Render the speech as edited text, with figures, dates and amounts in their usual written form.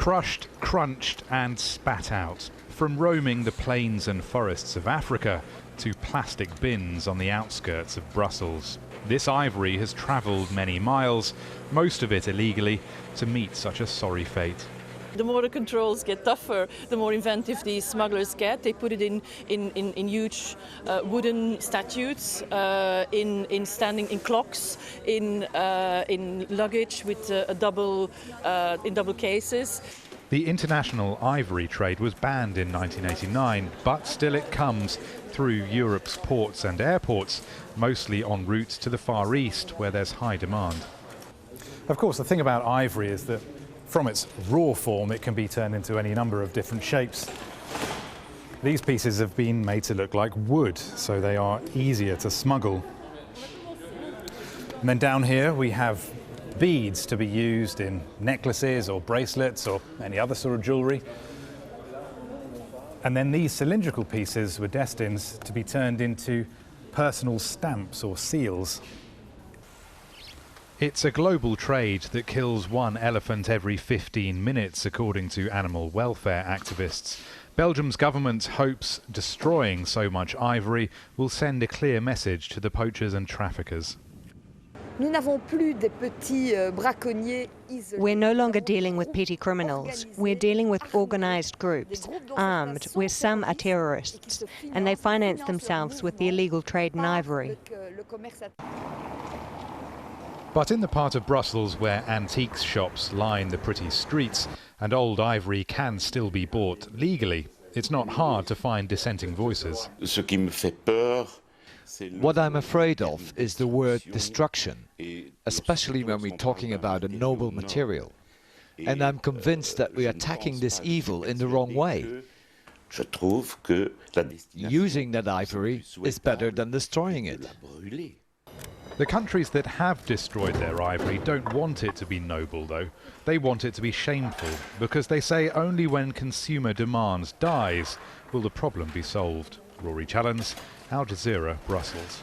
Crushed, crunched and spat out. From roaming the plains and forests of Africa to plastic bins on the outskirts of Brussels. This ivory has travelled many miles, most of it illegally, to meet such a sorry fate. The more the controls get tougher, the more inventive these smugglers get. They put it in huge wooden statuettes, in standing in clocks, in luggage with in double cases. The international ivory trade was banned in 1989, but still it comes through Europe's ports and airports, mostly en route to the Far East, where there's high demand. Of course, the thing about ivory is that from its raw form, it can be turned into any number of different shapes. These pieces have been made to look like wood, so they are easier to smuggle. And then down here we have beads to be used in necklaces or bracelets or any other sort of jewellery. And then these cylindrical pieces were destined to be turned into personal stamps or seals. It's a global trade that kills one elephant every 15 minutes, according to animal welfare activists. Belgium's government hopes destroying so much ivory will send a clear message to the poachers and traffickers. We're no longer dealing with petty criminals. We're dealing with organised groups, armed, where some are terrorists, and they finance themselves with the illegal trade in ivory. But in the part of Brussels where antiques shops line the pretty streets and old ivory can still be bought legally, it's not hard to find dissenting voices. What I'm afraid of is the word destruction, especially when we're talking about a noble material. And I'm convinced that we're attacking this evil in the wrong way. Using that ivory is better than destroying it. The countries that have destroyed their ivory don't want it to be noble, though. They want it to be shameful, because they say only when consumer demand dies will the problem be solved. Rory, Challands, Jazeera, Brussels.